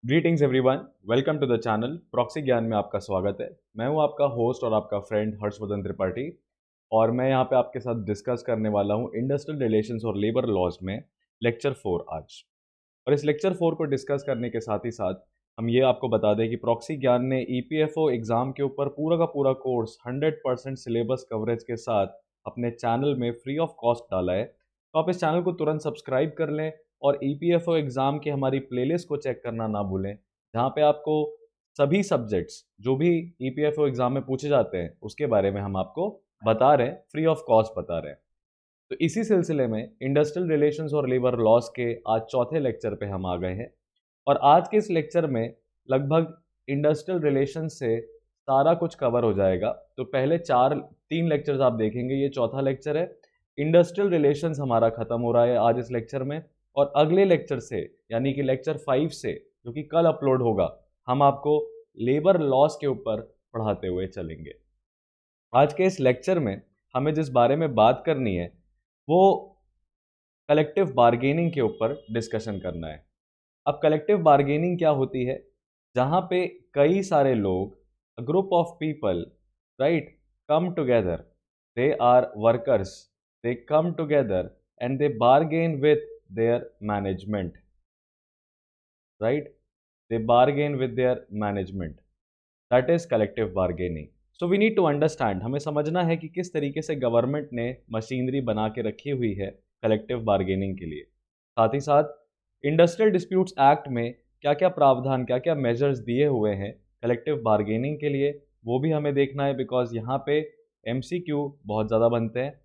Greetings everyone, welcome to the channel Proxy Gyan में आपका स्वागत है। मैं हूं आपका होस्ट और आपका फ्रेंड हर्षवर्धन त्रिपाठी और मैं यहां पे आपके साथ डिस्कस करने वाला हूं इंडस्ट्रियल रिलेशंस और लेबर लॉज में लेक्चर 4 आज। और इस लेक्चर 4 को डिस्कस करने के साथ ही साथ हम ये आपको बता दें कि प्रॉक्सी ज्ञान ने ईपीएफओ एग्ज़ाम के ऊपर पूरा का पूरा कोर्स 100% सिलेबस कवरेज के साथ अपने चैनल में फ्री ऑफ कॉस्ट डाला है। तो आप इस चैनल को तुरंत सब्सक्राइब कर लें और ईपीएफओ एग्ज़ाम की हमारी प्लेलिस्ट को चेक करना ना भूलें, जहाँ पे आपको सभी सब्जेक्ट्स जो भी ईपीएफओ एग्ज़ाम में पूछे जाते हैं उसके बारे में हम आपको बता रहे हैं, फ्री ऑफ कॉस्ट बता रहे हैं। तो इसी सिलसिले में इंडस्ट्रियल रिलेशंस और लेबर लॉस के आज चौथे लेक्चर पे हम आ गए हैं और आज के इस लेक्चर में लगभग इंडस्ट्रियल रिलेशन से सारा कुछ कवर हो जाएगा। तो पहले तीन लेक्चर्स आप देखेंगे, ये चौथा लेक्चर है। इंडस्ट्रियल रिलेशंस हमारा खत्म हो रहा है आज इस लेक्चर में और अगले लेक्चर से यानी कि लेक्चर 5 से, जो कि कल अपलोड होगा, हम आपको लेबर लॉस के ऊपर पढ़ाते हुए चलेंगे। आज के इस लेक्चर में हमें जिस बारे में बात करनी है वो कलेक्टिव बार्गेनिंग के ऊपर डिस्कशन करना है। अब कलेक्टिव बार्गेनिंग क्या होती है? जहाँ पे कई सारे लोग, group of people, right, come together, they are workers, they come together and they bargain with their management, right, they bargain with their management, that is collective bargaining. So we need to understand, हमें समझना है कि किस तरीके से government ने machinery बना के रखी हुई है कलेक्टिव बार्गेनिंग के लिए। साथ ही साथ इंडस्ट्रियल डिस्प्यूट्स एक्ट में क्या क्या प्रावधान, क्या क्या मेजर्स दिए हुए हैं कलेक्टिव बार्गेनिंग के लिए, वो भी हमें देखना है, बिकॉज यहाँ पे एमसीक्यू बहुत ज़्यादा बनते हैं।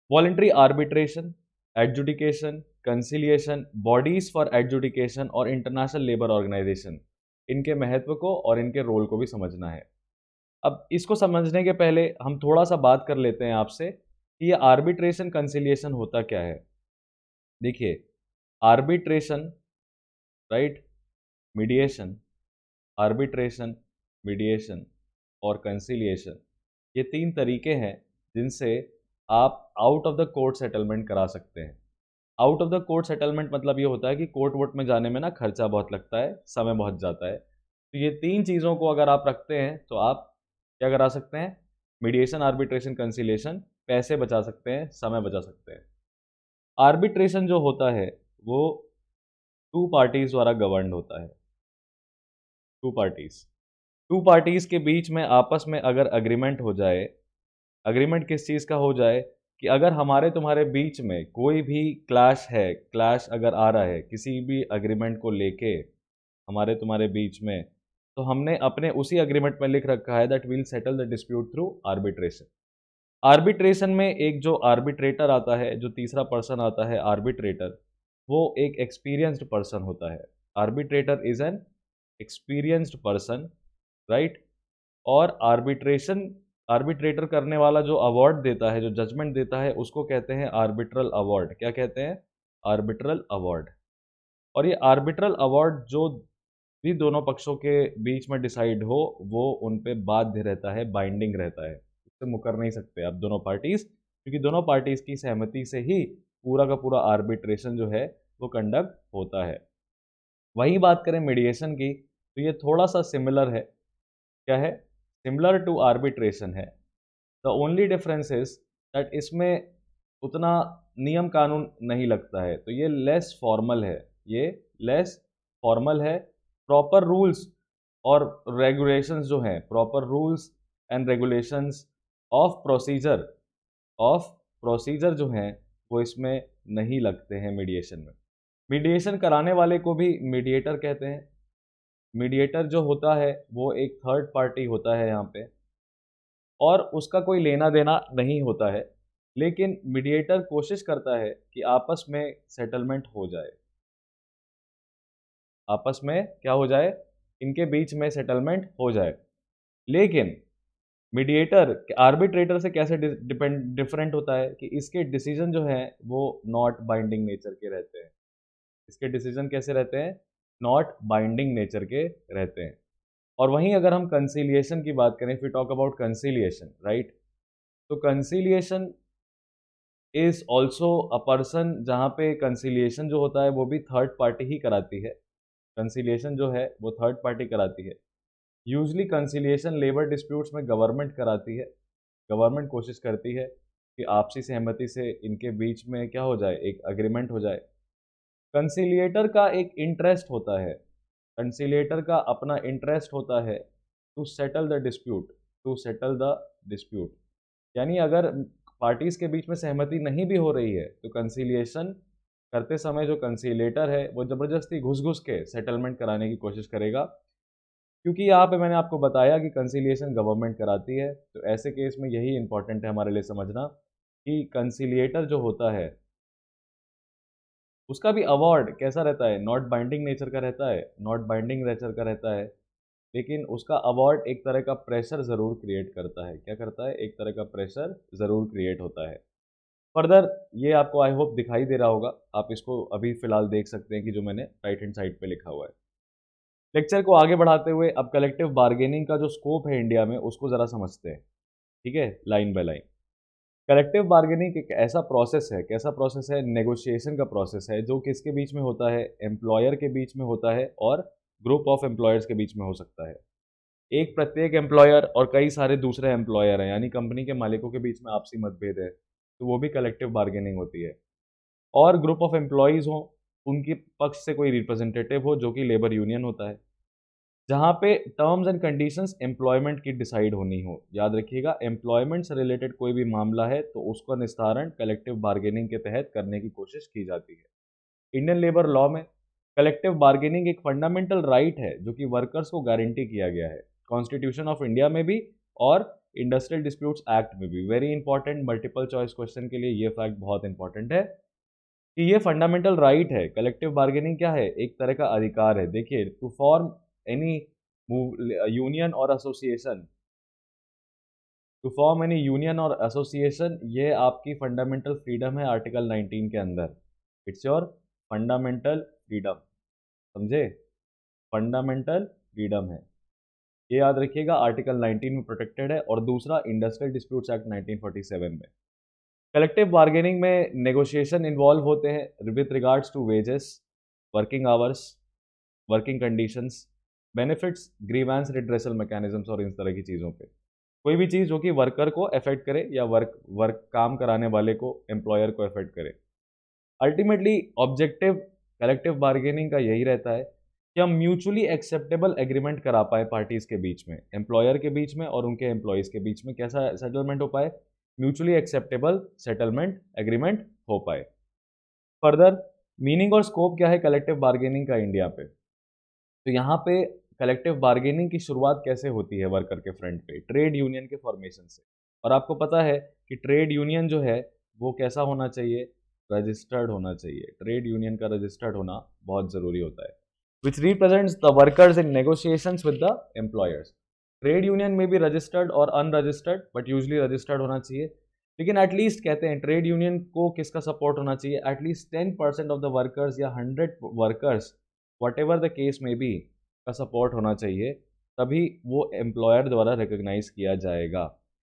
Voluntary arbitration, adjudication, conciliation, bodies for adjudication और इंटरनेशनल लेबर ऑर्गेनाइजेशन, इनके महत्व को और इनके रोल को भी समझना है। अब इसको समझने के पहले हम थोड़ा सा बात कर लेते हैं आपसे कि ये आर्बिट्रेशन कंसिलिएशन होता क्या है। देखिए, arbitration, right, mediation, arbitration, mediation और कंसिलिएशन, ये तीन तरीके हैं जिनसे आप out of the court settlement करा सकते हैं। Out of the court settlement मतलब ये होता है कि कोर्ट वोट में जाने में ना खर्चा बहुत लगता है, समय बहुत जाता है। तो ये तीन चीज़ों को अगर आप रखते हैं तो आप क्या करा सकते हैं? मीडिएशन, आर्बिट्रेशन, कंसिलिएशन, पैसे बचा सकते हैं, समय बचा सकते हैं। आर्बिट्रेशन जो होता है वो टू पार्टीज द्वारा गवर्नड होता है। टू पार्टीज, टू पार्टीज के बीच में आपस में अगर अग्रीमेंट हो जाए, अग्रीमेंट किस चीज़ का हो जाए कि अगर हमारे तुम्हारे बीच में कोई भी क्लैश है, क्लैश अगर आ रहा है किसी भी अग्रीमेंट को लेके हमारे तुम्हारे बीच में, तो हमने अपने उसी अग्रीमेंट में लिख रखा है that will settle the dispute through arbitration. Arbitration में एक जो आर्बिट्रेटर आता है, जो तीसरा पर्सन आता है आर्बिट्रेटर, वो एक एक्सपीरियंस्ड पर्सन होता है। Arbitrator is an experienced person, right. और आर्बिट्रेटर करने वाला जो अवार्ड देता है, जो जजमेंट देता है, उसको कहते हैं आर्बिट्रल अवार्ड। क्या कहते हैं? Arbitral award. और ये आर्बिट्रल अवार्ड जो भी दोनों पक्षों के बीच में डिसाइड हो, वो उन पे बाध्य रहता है, बाइंडिंग रहता है, उससे मुकर नहीं सकते अब दोनों पार्टीज, क्योंकि दोनों पार्टीज की सहमति से ही पूरा का पूरा आर्बिट्रेशन जो है वो कंडक्ट होता है। वहीं बात करें मीडिएशन की, तो ये थोड़ा सा सिमिलर है। क्या है? सिमिलर टू आर्बिट्रेशन है। The only difference is that इसमें उतना नियम कानून नहीं लगता है, तो ये लेस फॉर्मल है। ये लेस फॉर्मल है। प्रॉपर रूल्स और रेगुलेशंस जो हैं, proper rules and regulations of procedure, of procedure जो हैं, वो इसमें नहीं लगते हैं मीडिएशन में। मीडिएशन कराने वाले को भी मीडिएटर कहते हैं। मीडिएटर जो होता है वो एक थर्ड पार्टी होता है यहाँ पे, और उसका कोई लेना देना नहीं होता है, लेकिन मीडिएटर कोशिश करता है कि आपस में सेटलमेंट हो जाए, आपस में क्या हो जाए, इनके बीच में सेटलमेंट हो जाए। लेकिन मीडिएटर आर्बिट्रेटर से कैसे डिफरेंट होता है कि इसके डिसीजन जो हैं वो नॉट बाइंडिंग नेचर के रहते हैं। इसके डिसीजन कैसे रहते हैं? नॉट बाइंडिंग नेचर के रहते हैं। और वहीं अगर हम कंसीलिएशन की बात करें, if we talk about conciliation, right, तो conciliation is also a person, जहाँ पे कंसीलिएशन जो होता है वो भी थर्ड पार्टी ही कराती है। कंसिलिएशन जो है वो थर्ड पार्टी कराती है। यूजली कंसिलिएशन लेबर डिस्प्यूट्स में गवर्नमेंट कराती है। गवर्नमेंट कोशिश करती है कि आपसी सहमति से इनके बीच में क्या हो जाए, एक अग्रीमेंट हो जाए। कंसिलिएटर का एक इंटरेस्ट होता है, कंसिलिएटर का अपना इंटरेस्ट होता है to settle the dispute, to settle the dispute. यानी अगर पार्टीज के बीच में सहमति नहीं भी हो रही है तो कंसिलिएशन करते समय जो कंसिलेटर है वो ज़बरदस्ती घुस घुस के सेटलमेंट कराने की कोशिश करेगा। क्योंकि यहाँ पे मैंने आपको बताया कि कंसिलिएशन गवर्नमेंट कराती है, तो ऐसे केस में यही इंपॉर्टेंट है हमारे लिए समझना कि कंसिलिएटर जो होता है उसका भी अवार्ड कैसा रहता है, नॉट बाइंडिंग नेचर का रहता है, नॉट बाइंडिंग नेचर का रहता है। लेकिन उसका अवार्ड एक तरह का प्रेशर ज़रूर क्रिएट करता है। क्या करता है? एक तरह का प्रेशर ज़रूर क्रिएट होता है। फर्दर ये आपको आई होप दिखाई दे रहा होगा, आप इसको अभी फ़िलहाल देख सकते हैं कि जो मैंने राइट हैंड साइड पे लिखा हुआ है। लेक्चर को आगे बढ़ाते हुए अब कलेक्टिव बार्गेनिंग का जो स्कोप है इंडिया में उसको ज़रा समझते हैं, ठीक है, line by line. Collective bargaining एक ऐसा प्रोसेस है, कैसा प्रोसेस है? नेगोशिएशन का प्रोसेस है, जो किसके बीच में होता है? एम्प्लॉयर के बीच में होता है और ग्रुप ऑफ एम्प्लॉयर्स के बीच में हो सकता है। एक प्रत्येक एम्प्लॉयर और कई सारे दूसरे एम्प्लॉयर हैं, यानी कंपनी के मालिकों के बीच में आपसी मतभेद है, तो वो भी कलेक्टिव बार्गेनिंग होती है। और ग्रुप ऑफ एम्प्लॉयज़ हों, उनके पक्ष से कोई रिप्रेजेंटेटिव हो जो कि लेबर यूनियन होता है, जहाँ पे टर्म्स एंड कंडीशंस एम्प्लॉयमेंट की डिसाइड होनी हो। याद रखिएगा, एम्प्लॉयमेंट से रिलेटेड कोई भी मामला है तो उसका निस्तारण कलेक्टिव बार्गेनिंग के तहत करने की कोशिश की जाती है। इंडियन लेबर लॉ में कलेक्टिव बार्गेनिंग एक फंडामेंटल राइट है जो कि वर्कर्स को गारंटी किया गया है, कॉन्स्टिट्यूशन ऑफ इंडिया में भी और इंडस्ट्रियल डिस्प्यूट्स एक्ट में भी। Very important multiple choice question के लिए ये फैक्ट बहुत इंपॉर्टेंट है कि ये फंडामेंटल राइट है। कलेक्टिव बार्गेनिंग क्या है? एक तरह का अधिकार है। देखिए, टू फॉर्म एनी यूनियन और association, to form any union और एसोसिएशन, ये आपकी फंडामेंटल फ्रीडम है आर्टिकल 19 के अंदर। इट्स योर फंडामेंटल फ्रीडम, समझे? फंडामेंटल फ्रीडम है, ये याद रखिएगा, आर्टिकल 19 में प्रोटेक्टेड है। और दूसरा इंडस्ट्रियल डिस्प्यूट्स एक्ट 1947 में। कलेक्टिव बार्गेनिंग में नेगोशिएशन इन्वॉल्व होते हैं with regards to wages, working hours, working conditions, benefits, grievance redressal mechanisms और इस तरह की चीज़ों पे। कोई भी चीज़ जो कि वर्कर को अफेक्ट करे या वर्क वर्क काम कराने वाले को, एम्प्लॉयर को अफेक्ट करे। अल्टीमेटली ऑब्जेक्टिव कलेक्टिव बार्गेनिंग का यही रहता है कि हम म्यूचुअली एक्सेप्टेबल एग्रीमेंट करा पाए पार्टीज के बीच में, एम्प्लॉयर के बीच में और उनके एम्प्लॉयज़ के बीच में कैसा सेटलमेंट हो पाए? म्यूचुअली एक्सेप्टेबल सेटलमेंट एग्रीमेंट हो पाए। फर्दर मीनिंग और स्कोप क्या है कलेक्टिव बार्गेनिंग का इंडिया पे? तो यहाँ पे कलेक्टिव बार्गेनिंग की शुरुआत कैसे होती है वर्कर के फ्रंट पे? ट्रेड यूनियन के फॉर्मेशन से। और आपको पता है कि ट्रेड यूनियन जो है वो कैसा होना चाहिए? रजिस्टर्ड होना चाहिए। ट्रेड यूनियन का रजिस्टर्ड होना बहुत ज़रूरी होता है, विच represents the workers in negotiations with the employers. Trade union में भी रजिस्टर्ड और अनरजिस्टर्ड, बट यूजली रजिस्टर्ड होना चाहिए। लेकिन एटलीस्ट कहते हैं ट्रेड यूनियन को किसका सपोर्ट होना चाहिए? एटलीस्ट 10% ऑफ द वर्कर्स या 100 workers, what ever the case में बी, का सपोर्ट होना चाहिए, तभी वो एम्प्लॉयर द्वारा रिकॉग्नाइज किया जाएगा।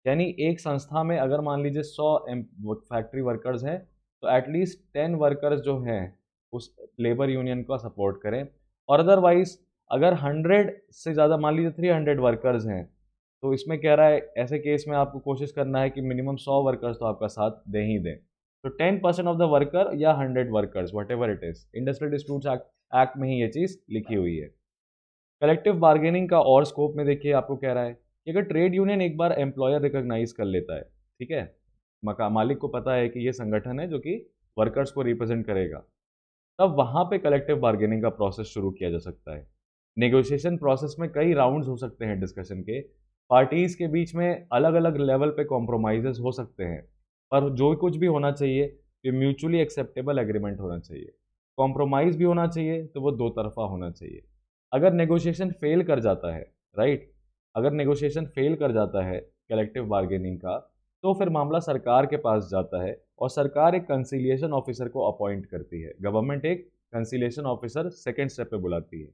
यानी एक संस्था में अगर मान लीजिए 100 फैक्ट्री वर्कर्स हैं तो एटलीस्ट 10 वर्कर्स जो हैं उस लेबर यूनियन का सपोर्ट करें। और अदरवाइज अगर 100 से ज़्यादा, मान लीजिए 300 वर्कर्स हैं, तो इसमें कह रहा है ऐसे केस में आपको कोशिश करना है कि मिनिमम 100 वर्कर्स तो आपका साथ दे ही दें। तो 10% ऑफ द वर्कर या 100 workers, what ever it is, industrial disputes act में ही ये चीज़ लिखी हुई है। कलेक्टिव बार्गेनिंग का और स्कोप में देखिए आपको कह रहा है कि अगर ट्रेड यूनियन एक बार एम्प्लॉयर रिकॉग्नाइज कर लेता है, ठीक है, मालिक को पता है कि ये संगठन है जो कि वर्कर्स को रिप्रेजेंट करेगा, तब वहाँ पे कलेक्टिव बार्गेनिंग का प्रोसेस शुरू किया जा सकता है। नेगोशिएशन प्रोसेस में कई राउंड्स हो सकते हैं डिस्कशन के, पार्टीज़ के बीच में अलग अलग लेवल पे कॉम्प्रोमाइज़ेस हो सकते हैं, पर जो कुछ भी होना चाहिए ये म्यूचुअली एक्सेप्टेबल एग्रीमेंट होना चाहिए। कॉम्प्रोमाइज़ भी होना चाहिए तो वो दो तरफा होना चाहिए। अगर नेगोशिएशन फेल कर जाता है, राइट, अगर नेगोशिएशन फेल कर जाता है कलेक्टिव बार्गेनिंग का, तो फिर मामला सरकार के पास जाता है और सरकार एक कंसिलिएशन ऑफिसर को अपॉइंट करती है। गवर्नमेंट एक कंसिलिएशन ऑफिसर सेकेंड स्टेप पे बुलाती है।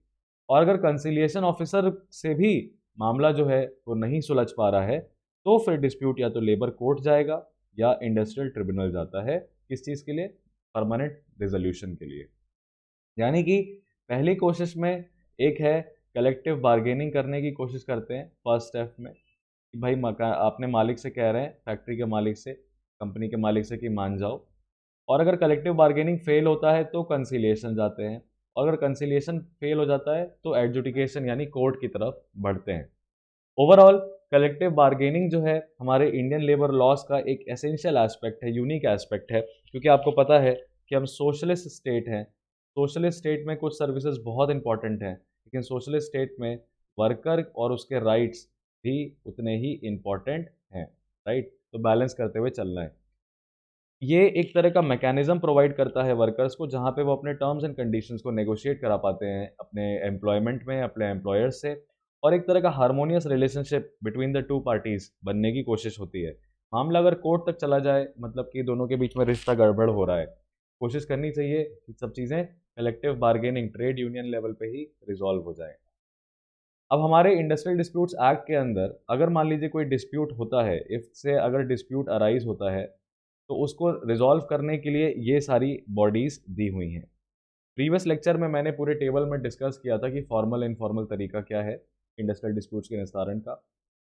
और अगर कंसिलिएशन ऑफिसर से भी मामला जो है वो नहीं सुलझ पा रहा है, तो फिर डिस्प्यूट या तो लेबर कोर्ट जाएगा या इंडस्ट्रियल ट्रिब्यूनल जाता है। किस चीज़ के लिए? परमानेंट रिजोल्यूशन के लिए। यानी कि पहली कोशिश में एक है कलेक्टिव बार्गेनिंग करने की कोशिश करते हैं फर्स्ट स्टेप में कि भाई मका अपने मालिक से कह रहे हैं, फैक्ट्री के मालिक से, कंपनी के मालिक से कि मान जाओ। और अगर कलेक्टिव बार्गेनिंग फेल होता है तो कंसिलिएशन जाते हैं, और अगर कंसिलिएशन फेल हो जाता है तो एडजुडिकेशन यानी कोर्ट की तरफ बढ़ते हैं। ओवरऑल कलेक्टिव बार्गेनिंग जो है हमारे इंडियन लेबर लॉज का एक एसेंशियल एस्पेक्ट है, यूनिक एस्पेक्ट है, क्योंकि आपको पता है कि हम सोशलिस्ट स्टेट हैं। सोशलिस्ट स्टेट में कुछ सर्विसेज बहुत इंपॉर्टेंट हैं, लेकिन सोशलिस्ट स्टेट में वर्कर और उसके राइट्स भी उतने ही इम्पॉर्टेंट हैं, राइट? तो बैलेंस करते हुए चलना है। ये एक तरह का मैकेनिज्म प्रोवाइड करता है वर्कर्स को, जहाँ पे वो अपने टर्म्स एंड कंडीशंस को नेगोशिएट करा पाते हैं अपने एम्प्लॉयमेंट में, अपने एम्प्लॉयर्स से, और एक तरह का harmonious relationship between the two parties बनने की कोशिश होती है। मामला अगर कोर्ट तक चला जाए, मतलब कि दोनों के बीच में रिश्ता गड़बड़ हो रहा है, कोशिश करनी चाहिए कि सब चीज़ें collective bargaining trade union level पे ही रिजॉल्व हो जाए। अब हमारे इंडस्ट्रियल डिस्प्यूट्स एक्ट के अंदर अगर मान लीजिए कोई डिस्प्यूट होता है, इफ से अगर डिस्प्यूट अराइज होता है, तो उसको रिजॉल्व करने के लिए ये सारी बॉडीज़ दी हुई हैं। प्रीवियस लेक्चर में मैंने पूरे टेबल में डिस्कस किया था कि फॉर्मल इनफॉर्मल तरीका क्या है इंडस्ट्रियल डिस्प्यूट्स के निस्तारण का।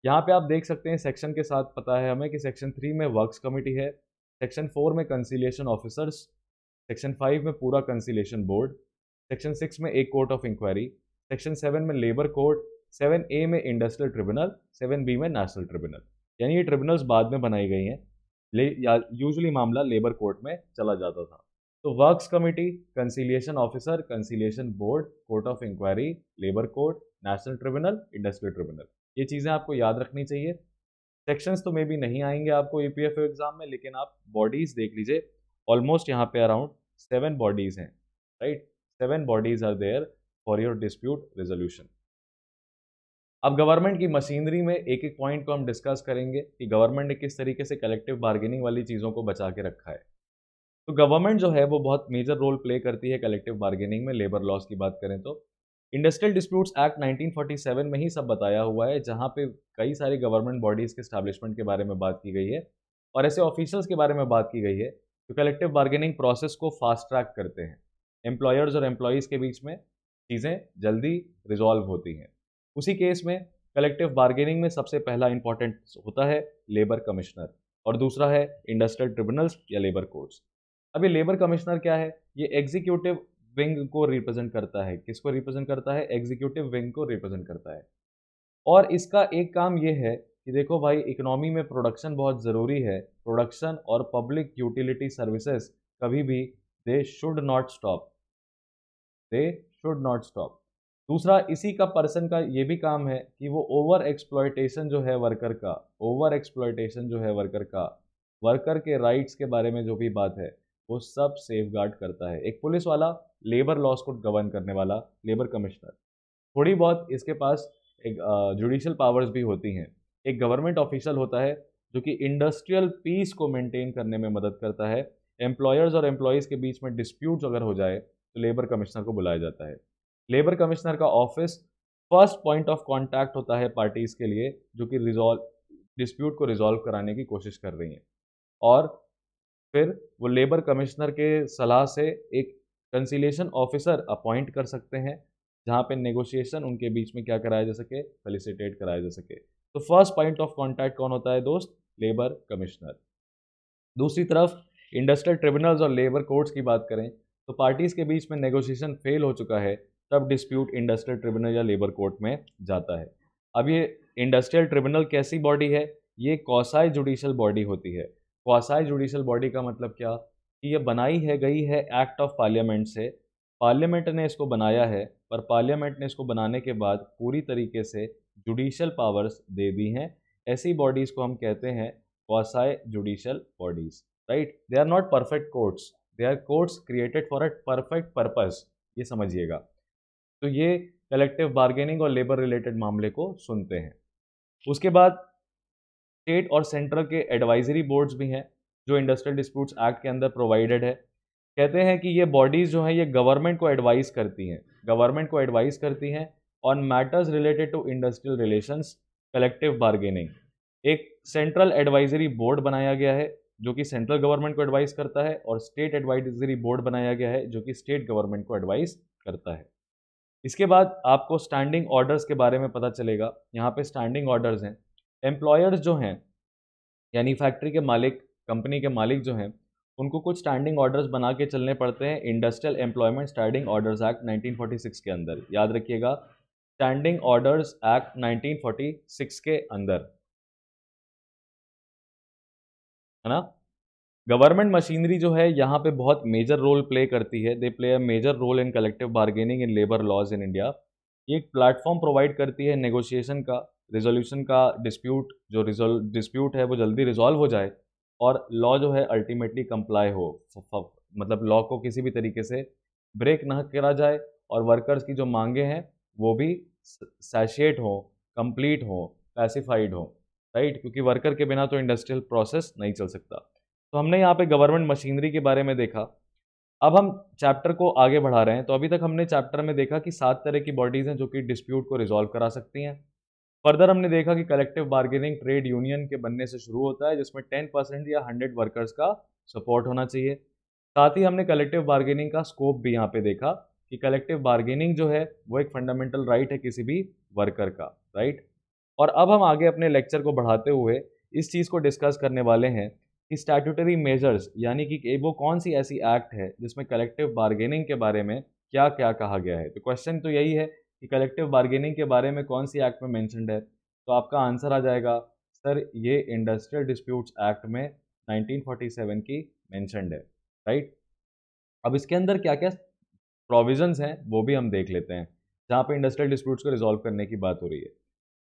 यहाँ पे आप देख सकते हैं सेक्शन के साथ पता है हमें कि सेक्शन 3 में वर्क्स कमेटी है, सेक्शन 4 में कंसिलिएशन ऑफिसर्स, सेक्शन 5 में पूरा कंसिलिएशन बोर्ड, सेक्शन 6 में एक कोर्ट ऑफ इंक्वायरी, सेक्शन 7 में लेबर कोर्ट, 7A में इंडस्ट्रियल ट्रिब्यूनल, 7B में नेशनल ट्रिब्यूनल। यानी ये ट्रिब्यूनल्स बाद में बनाई गई हैं, या यूजुअली मामला लेबर कोर्ट में चला जाता था। तो works committee, conciliation officer, conciliation board, court of inquiry, labour court, national tribunal, industrial tribunal, ये चीज़ें आपको याद रखनी चाहिए। सेक्शंस तो मे बी नहीं आएंगे आपको ईपीएफओ एग्जाम में, लेकिन आप बॉडीज देख लीजिए। ऑलमोस्ट यहाँ पे अराउंड 7 बॉडीज हैं, right? 7 bodies are there for your dispute resolution. अब गवर्नमेंट की मशीनरी में एक एक पॉइंट को हम डिस्कस करेंगे कि गवर्नमेंट ने किस तरीके से कलेक्टिव बार्गेनिंग वाली चीज़ों को बचा के रखा है। तो गवर्नमेंट जो है वो बहुत मेजर रोल प्ले करती है कलेक्टिव बार्गेनिंग में। लेबर लॉस की बात करें तो इंडस्ट्रियल डिस्प्यूट्स एक्ट 1947 में ही सब बताया हुआ है, जहाँ पे कई सारी गवर्नमेंट बॉडीज़ के स्टैब्लिशमेंट के बारे में बात की गई है और ऐसे ऑफिशियल्स के बारे में बात की गई है जो कलेक्टिव बार्गेनिंग प्रोसेस को फास्ट ट्रैक करते हैं। एम्प्लॉयर्स और एम्प्लॉयज़ के बीच में चीज़ें जल्दी रिजॉल्व होती हैं। उसी केस में कलेक्टिव बार्गेनिंग में सबसे पहला इंपॉर्टेंट होता है लेबर कमिश्नर, और दूसरा है इंडस्ट्रियल ट्रिब्यूनल्स या लेबर कोर्ट्स। अब ये लेबर कमिश्नर क्या है? ये एग्जीक्यूटिव विंग को रिप्रेजेंट करता है। किसको रिप्रेजेंट करता है? एग्जीक्यूटिव विंग को रिप्रेजेंट करता है। और इसका एक काम ये है कि देखो भाई, इकोनॉमी में प्रोडक्शन बहुत ज़रूरी है। प्रोडक्शन और पब्लिक यूटिलिटी सर्विसेज कभी भी they should not stop, they should not stop. दूसरा, इसी का पर्सन का ये भी काम है कि वो ओवर एक्सप्लॉयटेशन जो है वर्कर का, ओवर एक्सप्लॉयटेशन जो है वर्कर का, वर्कर के राइट्स के बारे में जो भी बात है, वो सब सेफगार्ड करता है। एक पुलिस वाला, लेबर लॉस को गवर्न करने वाला लेबर कमिश्नर, थोड़ी बहुत इसके पास एक जुडिशियल पावर्स भी होती हैं। एक गवर्नमेंट ऑफिशियल होता है जो कि इंडस्ट्रियल पीस को मेंटेन करने में मदद करता है। एम्प्लॉयर्स और एम्प्लॉयज़ के बीच में डिस्प्यूट्स अगर हो जाए तो लेबर कमिश्नर को बुलाया जाता है। लेबर कमिश्नर का office first point of contact होता है पार्टीज़ के लिए जो कि डिस्प्यूट को रिजॉल्व कराने की कोशिश कर रही हैं, और फिर वो लेबर कमिश्नर के सलाह से एक कंसिलिएशन ऑफिसर अपॉइंट कर सकते हैं, जहाँ पे नेगोशिएशन उनके बीच में क्या कराया जा सके, फेलिसिटेट कराया जा सके। तो फर्स्ट पॉइंट ऑफ कांटेक्ट कौन होता है दोस्त? Labour commissioner. दूसरी तरफ इंडस्ट्रियल ट्रिब्यूनल्स और लेबर कोर्ट्स की बात करें तो पार्टीज़ के बीच में नेगोशिएशन फेल हो चुका है, तब डिस्प्यूट इंडस्ट्रियल ट्रिब्यूनल या लेबर कोर्ट में जाता है। अब ये इंडस्ट्रियल ट्रिब्यूनल कैसी बॉडी है? ये क्वासाई जुडिशियल बॉडी होती है। क्वासाई जुडिशियल बॉडी का मतलब क्या? कि ये बनाई है गई है एक्ट ऑफ पार्लियामेंट से। पार्लियामेंट ने इसको बनाया है, पर पार्लियामेंट ने इसको बनाने के बाद पूरी तरीके से जुडिशियल पावर्स दे दी हैं। ऐसी बॉडीज़ को हम कहते हैं quasi judicial bodies, right? They are not perfect courts, they are courts created for a perfect purpose, ये समझिएगा। तो ये कलेक्टिव बार्गेनिंग और लेबर रिलेटेड मामले को सुनते हैं। उसके बाद स्टेट और सेंट्रल के एडवाइजरी बोर्ड्स भी हैं जो इंडस्ट्रियल डिस्प्यूट्स एक्ट के अंदर प्रोवाइडेड है। कहते हैं कि ये बॉडीज़ जो हैं ये गवर्नमेंट को एडवाइस करती हैं, गवर्नमेंट को एडवाइस करती हैं on matters related to industrial relations, collective bargaining. एक सेंट्रल एडवाइजरी बोर्ड बनाया गया है जो कि सेंट्रल गवर्नमेंट को एडवाइस करता है, और स्टेट एडवाइजरी बोर्ड बनाया गया है जो कि स्टेट गवर्नमेंट को एडवाइस करता है। इसके बाद आपको स्टैंडिंग ऑर्डर्स के बारे में पता चलेगा। यहाँ पे स्टैंडिंग ऑर्डर्स हैं, एम्प्लॉयर्स जो हैं यानी फैक्ट्री के मालिक, कंपनी के मालिक जो हैं, उनको कुछ स्टैंडिंग ऑर्डर्स बना के चलने पड़ते हैं industrial employment standing orders act 1946 के अंदर। याद रखिएगा, स्टैंडिंग ऑर्डर्स एक्ट 1946 के अंदर, है ना। गवर्नमेंट मशीनरी जो है यहाँ पे बहुत मेजर रोल प्ले करती है। They play a major role in collective bargaining in labour laws in India. ये एक प्लेटफॉर्म प्रोवाइड करती है नेगोशिएशन का, रिजोल्यूशन का, डिस्प्यूट है वो जल्दी रिजॉल्व हो जाए और लॉ जो है अल्टीमेटली कंप्लाई हो, मतलब लॉ को किसी भी तरीके से ब्रेक ना करा जाए और वर्कर्स की जो मांगे हैं वो भी सैशिएट हो, कंप्लीट हो, पैसिफाइड हो, राइट, क्योंकि वर्कर के बिना तो इंडस्ट्रियल प्रोसेस नहीं चल सकता। तो हमने यहाँ पे गवर्नमेंट मशीनरी के बारे में देखा। अब हम चैप्टर को आगे बढ़ा रहे हैं। तो अभी तक हमने चैप्टर में देखा कि 7 तरह की बॉडीज़ हैं जो कि डिस्प्यूट को रिजॉल्व करा सकती हैं। फर्दर हमने देखा कि कलेक्टिव बार्गेनिंग ट्रेड यूनियन के बनने से शुरू होता है जिसमें 10% या 100 वर्कर्स का सपोर्ट होना चाहिए। साथ ही हमने कलेक्टिव बार्गेनिंग का स्कोप भी यहाँ पे देखा कि कलेक्टिव बार्गेनिंग जो है वो एक फंडामेंटल राइट है किसी भी वर्कर का, राइट। और अब हम आगे अपने लेक्चर को बढ़ाते हुए इस चीज़ को डिस्कस करने वाले हैं कि स्टैट्यूटरी मेजर्स यानी कि वो कौन सी ऐसी एक्ट है जिसमें कलेक्टिव बार्गेनिंग के बारे में क्या क्या कहा गया है। तो क्वेश्चन तो यही है कि कलेक्टिव बार्गेनिंग के बारे में कौन सी एक्ट में मेंशन्ड है। तो आपका आंसर आ जाएगा सर ये इंडस्ट्रियल डिस्प्यूट्स एक्ट में 1947 की मेंशन्ड है, राइट। अब इसके अंदर क्या क्या प्रोविजंस हैं वो भी हम देख लेते हैं जहाँ पे इंडस्ट्रियल डिस्प्यूट्स को रिजॉल्व करने की बात हो रही है।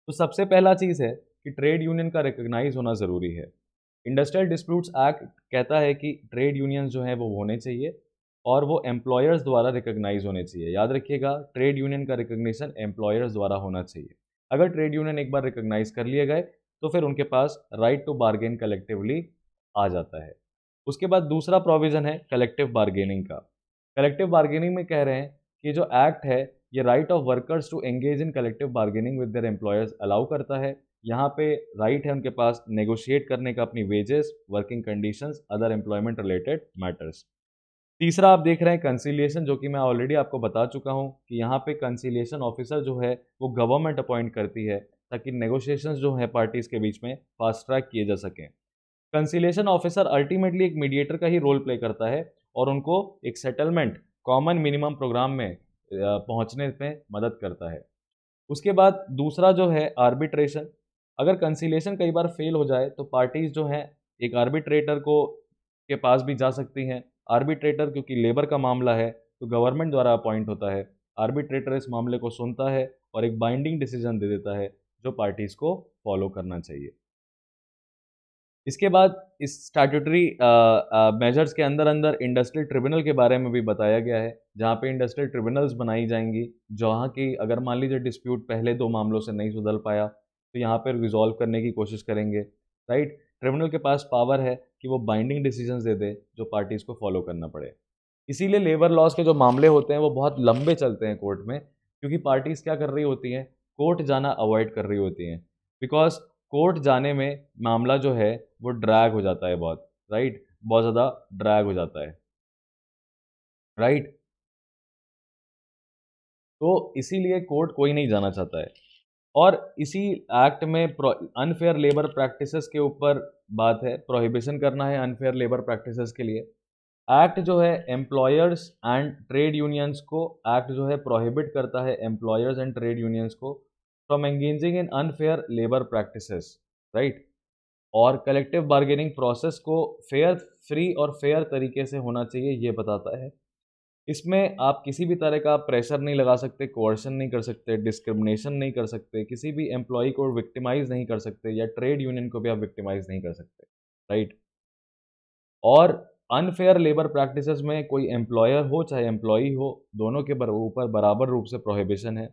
तो सबसे पहला चीज़ है कि ट्रेड यूनियन का रिकॉग्नाइज होना ज़रूरी है। इंडस्ट्रियल डिस्प्यूट्स एक्ट कहता है कि ट्रेड यूनियंस जो हैं वो होने चाहिए और वो एम्प्लॉयर्स द्वारा रिकॉग्नाइज होने चाहिए। याद रखिएगा, ट्रेड यूनियन का रिकॉग्निशन एम्प्लॉयर्स द्वारा होना चाहिए। अगर ट्रेड यूनियन एक बार रिकॉग्नाइज कर लिए गए तो फिर उनके पास राइट टू बार्गेन कलेक्टिवली आ जाता है। उसके बाद दूसरा प्रोविज़न है कलेक्टिव बार्गेनिंग का। कलेक्टिव बार्गेनिंग में कह रहे हैं कि जो एक्ट है ये right of workers to engage in collective bargaining with their employers allow करता है। यहाँ पे राइट है उनके पास नेगोशिएट करने का अपनी wages, working conditions, other employment related matters. तीसरा आप देख रहे हैं कंसिलिएशन, जो कि मैं ऑलरेडी आपको बता चुका हूँ कि यहाँ पे कंसिलिएशन ऑफिसर जो है वो गवर्नमेंट अपॉइंट करती है ताकि नेगोशिएशंस जो है पार्टीज के बीच में फास्ट ट्रैक किए जा सकें। कंसिलिएशन ऑफिसर अल्टीमेटली एक मीडिएटर का ही रोल प्ले करता है और उनको एक सेटलमेंट कॉमन मिनिमम प्रोग्राम में पहुंचने में मदद करता है। उसके बाद दूसरा जो है आर्बिट्रेशन। अगर कंसिलिएशन कई बार फेल हो जाए तो पार्टीज जो हैं एक आर्बिट्रेटर को के पास भी जा सकती हैं। आर्बिट्रेटर क्योंकि लेबर का मामला है तो गवर्नमेंट द्वारा अपॉइंट होता है। आर्बिट्रेटर इस मामले को सुनता है और एक बाइंडिंग डिसीजन दे देता है जो पार्टीज को फॉलो करना चाहिए। इसके बाद इस स्टैट्यूटरी मेजर्स के अंदर अंदर इंडस्ट्रियल ट्रिब्यूनल के बारे में भी बताया गया है जहाँ पे इंडस्ट्रियल ट्रिब्यूनल्स बनाई जाएंगी जहाँ की अगर मान लीजिए डिस्प्यूट पहले 2 मामलों से नहीं सुधर पाया तो यहाँ पर रिजॉल्व करने की कोशिश करेंगे, राइट। ट्रिब्यूनल के पास पावर है कि वो बाइंडिंग डिसीजंस दे दे जो पार्टीज़ को फॉलो करना पड़े। इसीलिए लेबर लॉज के जो मामले होते हैं वो बहुत लंबे चलते हैं कोर्ट में, क्योंकि पार्टीज़ क्या कर रही होती हैं, कोर्ट जाना अवॉइड कर रही होती हैं। बिकॉज कोर्ट जाने में मामला जो है वो ड्रैग हो जाता है बहुत, राइट, बहुत ज़्यादा ड्रैग हो जाता है, राइट। तो इसीलिए कोर्ट कोई नहीं जाना चाहता है। और इसी एक्ट में अनफेयर लेबर प्रैक्टिसेस के ऊपर बात है, प्रोहिबिशन करना है अनफेयर लेबर प्रैक्टिसेस के लिए। एक्ट जो है एम्प्लॉयर्स एंड ट्रेड यूनियंस को, एक्ट जो है प्रोहिबिट करता है एम्प्लॉयर्स एंड ट्रेड यूनियंस को from engaging in unfair labour practices, right. और कलेक्टिव बार्गेनिंग प्रोसेस को फेयर, फ्री और फेयर तरीके से होना चाहिए ये बताता है। इसमें आप किसी भी तरह का प्रेशर नहीं लगा सकते, कोerशन नहीं कर सकते, डिस्क्रिमिनेशन नहीं कर सकते, किसी भी एम्प्लॉय को विक्टिमाइज नहीं कर सकते या ट्रेड यूनियन को भी आप विक्टिमाइज नहीं कर सकते, राइट। और अनफेयर लेबर प्रैक्टिसेस में कोई एम्प्लॉयर हो चाहे एम्प्लॉई हो, दोनों के ऊपर बराबर रूप से प्रोहिबिशन है।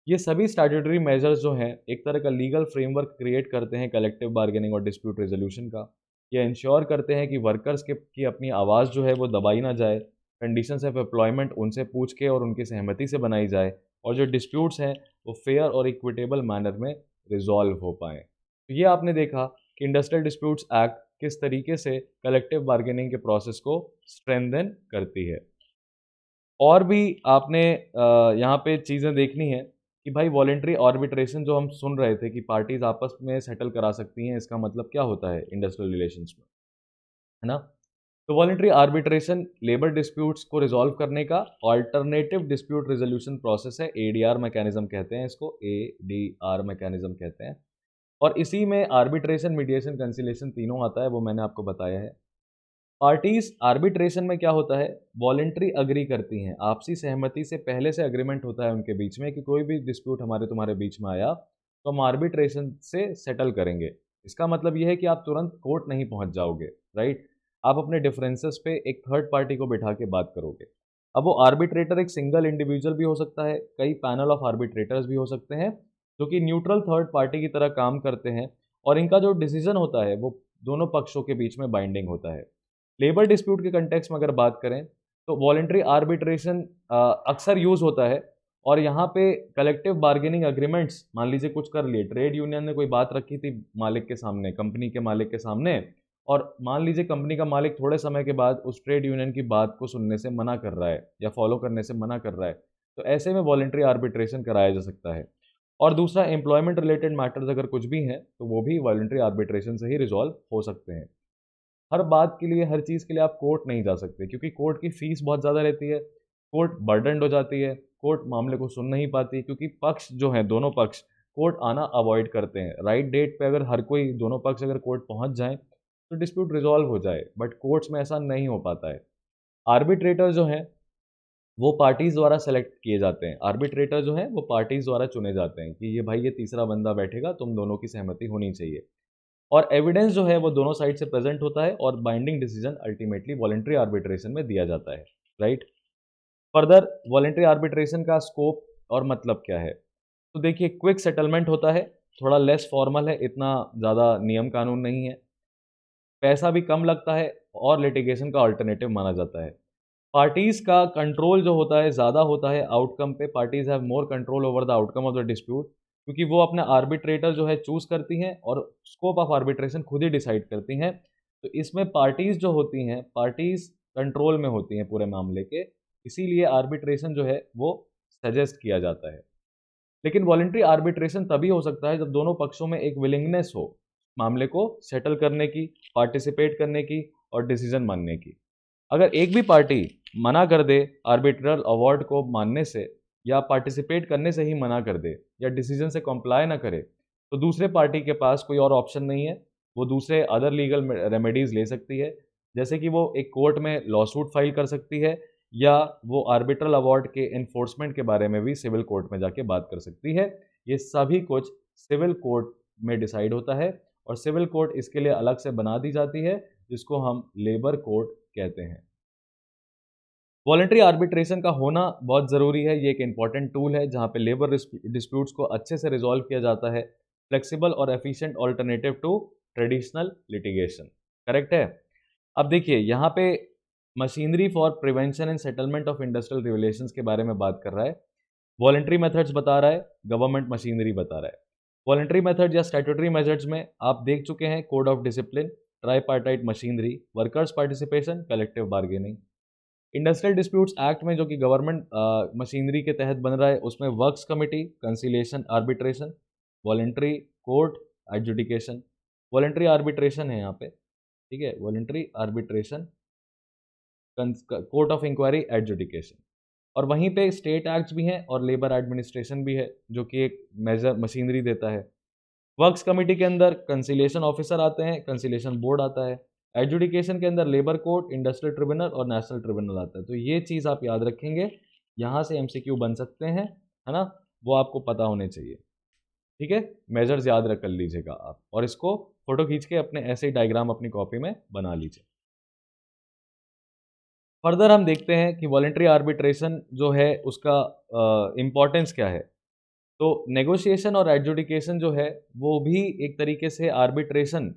ये सभी स्टैट्यूटरी मेजर्स जो हैं एक तरह का लीगल फ्रेमवर्क क्रिएट करते हैं कलेक्टिव बार्गेनिंग और डिस्प्यूट रेजोल्यूशन का। ये इंश्योर करते हैं कि वर्कर्स के की अपनी आवाज़ जो है वो दबाई ना जाए, कंडीशंस ऑफ एम्प्लॉयमेंट उनसे पूछ के और उनकी सहमति से बनाई जाए और जो डिस्प्यूट्स हैं वो फेयर और इक्विटेबल मैनर में रिजॉल्व हो पाएँ। तो ये आपने देखा कि इंडस्ट्रियल डिस्प्यूट्स एक्ट किस तरीके से कलेक्टिव बार्गेनिंग के प्रोसेस को स्ट्रेंथन करती है। और भी आपने यहाँ पे चीज़ें देखनी है कि भाई वॉलेंट्री आर्बिट्रेशन जो हम सुन रहे थे कि पार्टीज आपस में सेटल करा सकती हैं, इसका मतलब क्या होता है इंडस्ट्रियल रिलेशंस में, है ना? तो वॉलेंट्री आर्बिट्रेशन लेबर डिस्प्यूट्स को रिजॉल्व करने का अल्टरनेटिव डिस्प्यूट रेजोल्यूशन प्रोसेस है, एडीआर मैकेनिज्म कहते हैं इसको, एडीआर मैकेनिज्म कहते हैं। और इसी में आर्बिट्रेशन, मीडिएशन, कंसिलिएशन तीनों आता है, वो मैंने आपको बताया है। पार्टीज आर्बिट्रेशन में क्या होता है, वॉलेंट्री अग्री करती हैं, आपसी सहमति से पहले से अग्रीमेंट होता है उनके बीच में कि कोई भी डिस्प्यूट हमारे तुम्हारे बीच में आया तो हम आर्बिट्रेशन से सेटल करेंगे। इसका मतलब यह है कि आप तुरंत कोर्ट नहीं पहुंच जाओगे, राइट? आप अपने डिफरेंसेस पे एक थर्ड पार्टी को बिठा के बात करोगे। अब वो आर्बिट्रेटर एक सिंगल इंडिविजुअल भी हो सकता है, कई पैनल ऑफ आर्बिट्रेटर्स भी हो सकते हैं जो कि न्यूट्रल थर्ड पार्टी की तरह काम करते हैं, और इनका जो डिसीजन होता है वो दोनों पक्षों के बीच में बाइंडिंग होता है। लेबर डिस्प्यूट के कंटेक्स्ट में अगर बात करें तो वॉलेंट्री आर्बिट्रेशन अक्सर यूज होता है, और यहाँ पे कलेक्टिव बार्गेनिंग अग्रीमेंट्स, मान लीजिए कुछ कर लिए, ट्रेड यूनियन ने कोई बात रखी थी मालिक के सामने, कंपनी के मालिक के सामने, और मान लीजिए कंपनी का मालिक थोड़े समय के बाद उस ट्रेड यूनियन की बात को सुनने से मना कर रहा है या फॉलो करने से मना कर रहा है, तो ऐसे में वॉलेंट्री आर्बिट्रेशन कराया जा सकता है। और दूसरा, एम्प्लॉयमेंट रिलेटेड मैटर्स अगर कुछ भी हैं तो वो भी वॉलेंट्री आर्बिट्रेशन से ही रिजॉल्व हो सकते हैं। हर बात के लिए, हर चीज़ के लिए आप कोर्ट नहीं जा सकते, क्योंकि कोर्ट की फीस बहुत ज़्यादा रहती है, कोर्ट बर्डनड हो जाती है, कोर्ट मामले को सुन नहीं पाती, क्योंकि पक्ष जो हैं, दोनों पक्ष कोर्ट आना अवॉइड करते हैं। राइट डेट पे अगर हर कोई, दोनों पक्ष अगर कोर्ट पहुंच जाएं तो डिस्प्यूट रिजॉल्व हो जाए, बट कोर्ट्स में ऐसा नहीं हो पाता है। आर्बिट्रेटर जो हैं वो पार्टीज द्वारा सेलेक्ट किए जाते हैं, आर्बिट्रेटर जो हैं वो पार्टीज द्वारा चुने जाते हैं कि ये भाई ये तीसरा बंदा बैठेगा, तुम दोनों की सहमति होनी चाहिए। और एविडेंस जो है वो दोनों साइड से प्रेजेंट होता है, और binding decision ultimately voluntary arbitration में दिया जाता है, राइट? फर्दर, वॉलेंट्री आर्बिट्रेशन का स्कोप और मतलब क्या है? तो देखिए, क्विक सेटलमेंट होता है, थोड़ा लेस फॉर्मल है, इतना ज़्यादा नियम कानून नहीं है, पैसा भी कम लगता है, और लिटिगेशन का अल्टरनेटिव माना जाता है। पार्टीज का कंट्रोल जो होता है ज़्यादा होता है आउटकम पे, parties have more control over the outcome of the dispute, क्योंकि वो अपना आर्बिट्रेटर जो है चूज करती हैं और स्कोप ऑफ आर्बिट्रेशन खुद ही डिसाइड करती हैं। तो इसमें पार्टीज जो होती हैं, पार्टीज कंट्रोल में होती हैं पूरे मामले के, इसीलिए आर्बिट्रेशन जो है वो सजेस्ट किया जाता है। लेकिन वॉलेंट्री आर्बिट्रेशन तभी हो सकता है जब दोनों पक्षों में एक विलिंगनेस हो मामले को सेटल करने की, पार्टिसिपेट करने की और डिसीजन मानने की। अगर एक भी पार्टी मना कर दे आर्बिट्रल अवार्ड को मानने से, या पार्टिसिपेट करने से ही मना कर दे, या डिसीजन से कॉम्प्लाई ना करे, तो दूसरे पार्टी के पास कोई और ऑप्शन नहीं है, वो दूसरे अदर लीगल रेमेडीज ले सकती है, जैसे कि वो एक कोर्ट में लॉसूट फाइल कर सकती है, या वो आर्बिट्रल अवार्ड के इन्फोर्समेंट के बारे में भी सिविल कोर्ट में जाके बात कर सकती है। ये सभी कुछ सिविल कोर्ट में डिसाइड होता है, और सिविल कोर्ट इसके लिए अलग से बना दी जाती है, जिसको हम लेबर कोर्ट कहते हैं। वॉलेंट्री आर्बिट्रेशन का होना बहुत ज़रूरी है, ये एक इंपॉर्टेंट टूल है जहाँ पे लेबर डिस्प्यूट्स को अच्छे से रिजॉल्व किया जाता है, फ्लेक्सिबल और efficient alternative to traditional litigation. Correct है? अब देखिए, यहाँ पे machinery for prevention and settlement of industrial relations के बारे में बात कर रहा है, वॉलेंट्री मेथड्स बता रहा है, गवर्नमेंट मशीनरी बता रहा है। वॉलेंट्री मेथड या स्टैट्यूटरी मेथड्स में आप देख चुके हैं, code of discipline, tripartite machinery, workers participation, collective bargaining. Industrial disputes act में जो कि गवर्नमेंट मशीनरी के तहत बन रहा है, उसमें works committee, conciliation, arbitration, voluntary court, adjudication. Voluntary arbitration है यहाँ पे, ठीक है, voluntary arbitration, court of inquiry, adjudication. और वहीं पे स्टेट एक्ट्स भी हैं और लेबर एडमिनिस्ट्रेशन भी है, जो कि एक मेजर मशीनरी देता है। वर्क्स कमेटी के अंदर कंसिलिएशन ऑफिसर आते हैं, कंसिलिएशन बोर्ड आता है। एडजुडिकेशन के अंदर लेबर कोर्ट, इंडस्ट्रियल ट्रिब्यूनल और नेशनल ट्रिब्यूनल आता है। तो ये चीज़ आप याद रखेंगे, यहाँ से एमसीक्यू बन सकते हैं, है ना? वो आपको पता होने चाहिए, ठीक है? मेजर्स याद रख कर लीजिएगा आप, और इसको फोटो खींच के अपने ऐसे ही डायग्राम अपनी कॉपी में बना लीजिए। फर्दर हम देखते हैं कि वॉलेंट्री आर्बिट्रेशन जो है उसका इम्पोर्टेंस क्या है। तो नेगोशिएशन और एडजुडिकेशन जो है वो भी एक तरीके से आर्बिट्रेशन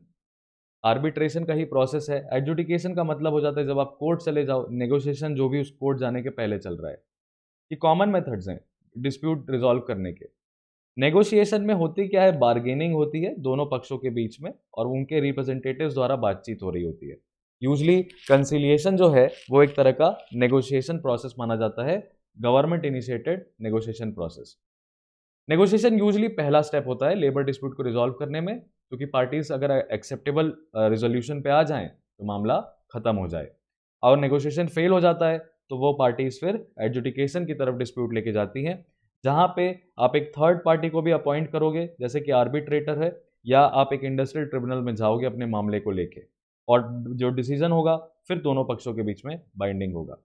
आर्बिट्रेशन का ही प्रोसेस है। एडजुडिकेशन का मतलब हो जाता है जब आप कोर्ट चले जाओ, नेगोशिएशन जो भी उस कोर्ट जाने के पहले चल रहा है। ये कॉमन मेथड्स हैं डिस्प्यूट रिजॉल्व करने के। नेगोशिएशन में होती क्या है, बार्गेनिंग होती है दोनों पक्षों के बीच में, और उनके रिप्रेजेंटेटिव्स द्वारा बातचीत हो रही होती है। यूजली कंसिलिएशन जो है वो एक तरह का नेगोशिएशन प्रोसेस माना जाता है, government initiated negotiation process. Negotiation usually पहला स्टेप होता है लेबर डिस्प्यूट को रिजॉल्व करने में, क्योंकि पार्टीज अगर एक्सेप्टेबल रिजोल्यूशन पे आ जाएं तो मामला खत्म हो जाए। और नेगोशिएशन फेल हो जाता है तो वो पार्टीज फिर एडजुडिकेशन की तरफ डिस्प्यूट लेके जाती हैं, जहां पे आप एक थर्ड पार्टी को भी अपॉइंट करोगे, जैसे कि आर्बिट्रेटर है, या आप एक इंडस्ट्रियल ट्रिब्यूनल में जाओगे अपने मामले को लेके, और जो डिसीजन होगा फिर दोनों पक्षों के बीच में बाइंडिंग होगा।